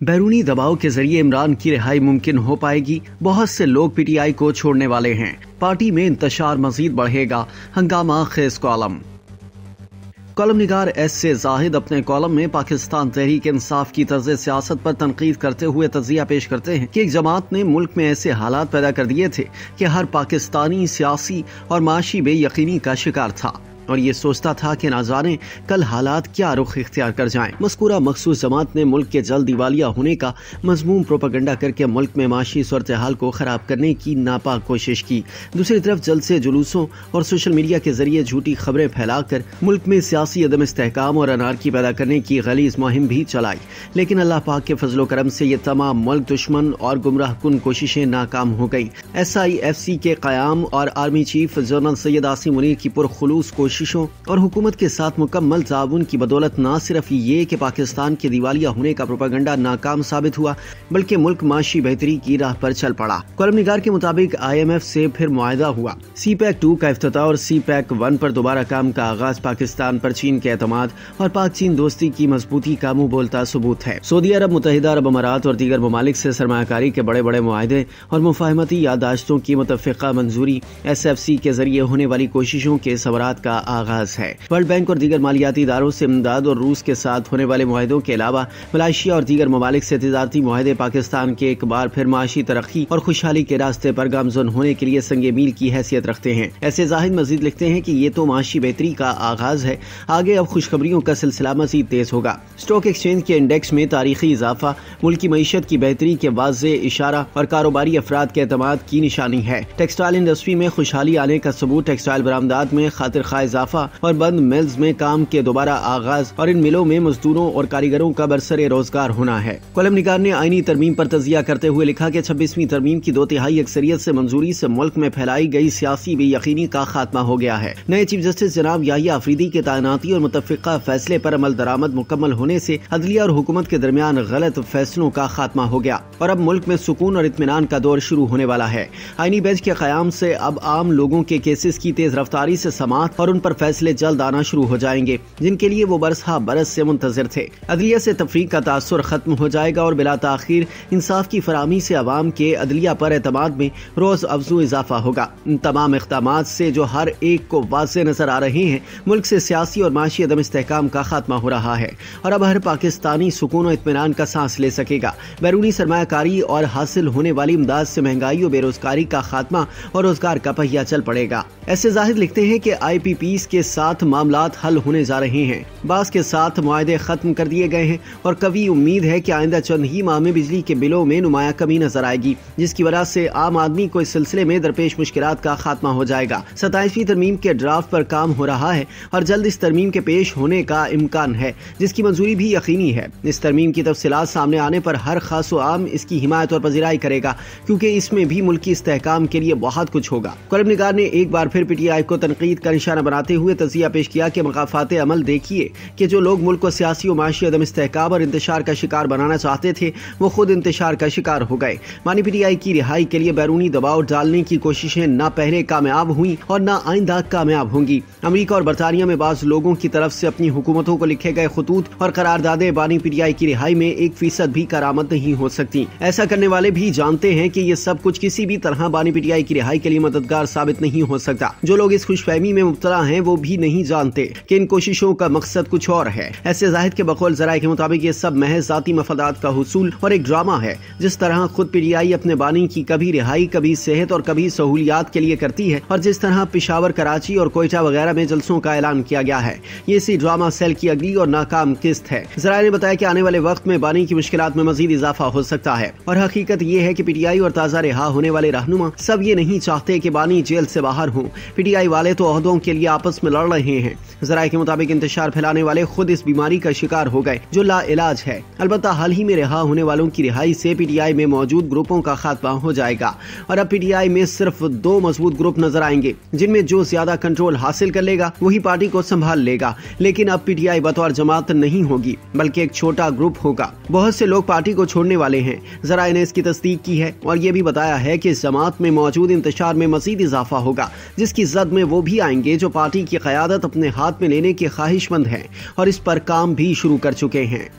बैरूनी दबाव के जरिए इमरान की रिहाई मुमकिन हो पाएगी। बहुत से लोग पीटीआई को छोड़ने वाले हैं। पार्टी में इंतशार मजीद बढ़ेगा। हंगामा खेज कॉलम। कॉलम निगार एस.ए. जाहिद अपने कॉलम में पाकिस्तान तहरीक इंसाफ की तर्ज सियासत पर तनकीद करते हुए तजिया पेश करते हैं कि एक जमात ने मुल्क में ऐसे हालात पैदा कर दिए थे कि हर पाकिस्तानी सियासी और माशी बेयकीनी का शिकार था और ये सोचता था कि ना जाने कल हालात क्या रुख इख्तियार कर जाएं। मज़कूरा मखसूस जमात ने मुल्क के जल्द दिवालिया होने का मज़मूम प्रोपेगेंडा करके मुल्क में माशी सूरत हाल को ख़राब करने की नापाक कोशिश की। दूसरी तरफ जल्द से जुलूसों और सोशल मीडिया के जरिए झूठी खबरें फैलाकर मुल्क में सियासी अदम इस्तेहकाम और अनारकी पैदा करने की गलीज़ मुहिम भी चलाई। लेकिन अल्लाह पाक के फजलो करम से ये तमाम मुल्क दुश्मन और गुमराह कुन कोशिशें नाकाम हो गई। SIFC के क़याम और army chief general Syed Asim Munir की पुरखुलूस कोशिशों और हुकूमत के साथ मुकम्मल ताउन की बदौलत न सिर्फ ये कि पाकिस्तान के दिवालिया होने का प्रोपेगेंडा नाकाम साबित हुआ बल्कि मुल्क माशी बेहतरी की राह पर चल पड़ा। कॉलम निगार के मुताबिक IMF से फिर मुआहदा हुआ। CPEC 2 का इफ्तिताह और CPEC 1 पर दोबारा काम का आगाज पाकिस्तान पर चीन के एतमाद और पाक चीन दोस्ती की मजबूती का मुंह बोलता सबूत है। सऊदी अरब, मुत्तहिदा अरब अमारात और दीगर ममालिक से सरमायाकारी के बड़े बड़े मुआहदे और मुफाहमती याददाश्तों की मुतफ़िक़ा मंजूरी SFC के जरिए होने वाली कोशिशों के सवरात का आगाज है। वर्ल्ड बैंक और दीगर मालियाती इदारों से इमदाद और रूस के साथ होने वाले मुआहदों के अलावा मलेशिया और दीगर ममालिक से तिजारती मुआहदे पाकिस्तान के एक बार फिर माशी तरक्की और खुशहाली के रास्ते पर गामज़न होने के लिए संगे मील की हैसियत रखते हैं। ऐसे जाहिद मजीद लिखते हैं कि ये तो माशी बेहतरी का आगाज है, आगे अब खुशखबरियों का सिलसिला मजीद तेज होगा। स्टॉक एक्सचेंज के इंडेक्स में तारीखी इजाफा मुल्क की मईशत की बेहतरी के वाज़े इशारा और कारोबारी अफराद के एतमाद की निशानी है। टेक्सटाइल इंडस्ट्री में खुशहाली आने का सबूत टेक्सटाइल बरामदात में खातिर खा इजाफा और बंद मिल्स में काम के दोबारा आगाज और इन मिलों में मजदूरों और कारीगरों का बरसरे रोजगार होना है। कॉलम निगार ने आईनी तरमीम पर तजिया करते हुए लिखा कि 26वीं तरमीम की 2/3 अक्सरियत से मंजूरी से मुल्क में फैलाई गई सियासी बेयकीनी का खात्मा हो गया है। नए चीफ जस्टिस जनाब याहिया अफरीदी के तैनाती और मुतफ़िक़ा फैसले पर अमल दरामद मुकम्मल होने से अदलिया और हुकूमत के दरमियान गलत फैसलों का खात्मा हो गया और अब मुल्क में सुकून और इत्मीनान का दौर शुरू होने वाला है। आईनी बेंच के क़याम से अब आम लोगों के केसेस की तेज रफ्तारी से समाअत और उन पर फैसले जल्द आना शुरू हो जाएंगे जिनके लिए वो बरस से मुंतजिर थे। अदलिया से तफरीक का तासुर खत्म हो जाएगा और बिला ताखीर इंसाफ की फराहमी से अवाम के अदलिया पर एतमाद में रोज अफजू इजाफा होगा। इन तमाम इक़दामात से जो हर एक को वाज़ेह नजर आ रहे हैं, मुल्क से सियासी और माशी अदम इस्तेहकाम का खात्मा हो रहा है और अब हर पाकिस्तानी सुकून और इत्मीनान का सांस ले सकेगा। बैरूनी सरमायाकारी और हासिल होने वाली इमदाद से महंगाई और बेरोजगारी का खात्मा और रोजगार का पहिया चल पड़ेगा। ऐसे जाहिद लिखते हैं कि IPPs के साथ मामलात हल होने जा रहे हैं। बास के साथ मुआहदे खत्म कर दिए गए हैं और कभी उम्मीद है कि आइंदा चंद ही माह में बिजली के बिलों में नुमाया कमी नजर आएगी, जिसकी वजह से आम आदमी को इस सिलसिले में दरपेश मुश्किलात का खात्मा हो जाएगा। 27वीं तरमीम के ड्राफ्ट पर काम हो रहा है और जल्द इस तरमीम के पेश होने का इम्कान है, जिसकी मंजूरी भी यकीनी है। इस तरमीम की तफसीलात सामने आने पर हर खास व आम इसकी हिमायत और पजीराई करेगा, क्योंकि इसमें भी मुल्की इस्तेहकाम के लिए बहुत कुछ होगा। कॉलम निगार ने एक बार फिर PTI को तनकीद का निशाना बनाते हुए तजिया पेश किया कि मकाफात अमल देखिए कि जो लोग मुल्क को सियासी और माशी अदम इस्तेहकाम और इंतशार का शिकार बनाना चाहते थे वो खुद इंतशार का शिकार हो गए। मानी PTI की रिहाई के लिए बैरूनी दबाव डालने की कोशिशें न पहले कामयाब हुई और न आइंदा कामयाब होंगी। अमेरिका और बरतानिया में बाज लोगों की तरफ से अपनी हुकूमतों को लिखे गए खतूत और करारदादें बानी PTI की रिहाई में 1% भी करामत नहीं हो सकती। ऐसा करने वाले भी जानते हैं कि ये सब कुछ किसी भी तरह बानी PTI की रिहाई के लिए मददगार साबित नहीं हो सकता। जो लोग इस खुशफहमी में मुब्तला हैं वो भी नहीं जानते कि इन कोशिशों का मकसद कुछ और है। ऐसे जाहिद के बकौल ज़राए के मुताबिक ये सब महज ज़ाती मफादात का हुसूल और एक ड्रामा है। जिस तरह खुद PTI अपने बानी की कभी रिहाई, कभी सेहत और कभी सहूलियात के लिए करती है और जिस तरह पिशावर, कराची और कोयटा वगैरह में जलसों का ऐलान किया गया है, ये इसी ड्रामा सेल की अगली और नाकाम किस्त है। ज़राए ने बताया कि आने वाले वक्त में बानी की मुश्किलात में मजीद इजाफा हो सकता है और हकीकत ये है कि PTI और ताज़ा रिहा होने वाले रहनुमा सब ये नहीं चाहते कि बानी जेल से बाहर हों। PTI वाले तो ओहदों के लिए आपस में लड़ रहे हैं। ज़राए के मुताबिक इंतशार फैलाने वाले खुद इस बीमारी का शिकार हो गए जो ला इलाज है। अलबत्ता हाल ही में रिहा होने वालों की रिहाई से PTI में मौजूद ग्रुपों का खात्मा हो जाएगा और अब PTI में सिर्फ 2 मजबूत ग्रुप नजर आएंगे, जिनमें जो ज्यादा कंट्रोल हासिल कर लेगा वही पार्टी को संभाल लेगा। लेकिन अब PTI बतौर जमात नहीं होगी बल्कि एक छोटा ग्रुप होगा। बहुत से लोग पार्टी को छोड़ने वाले हैं। ज़राए ने इसकी तस्दीक की है और ये भी बताया है कि इस जमात में मौजूद इंतशार में मजीद इजाफा होगा, जिसकी जद में वो भी आएंगे जो पार्टी की क़यादत अपने हाथ में लेने के ख्वाहिशमंद हैं और इस पर काम भी शुरू कर चुके हैं।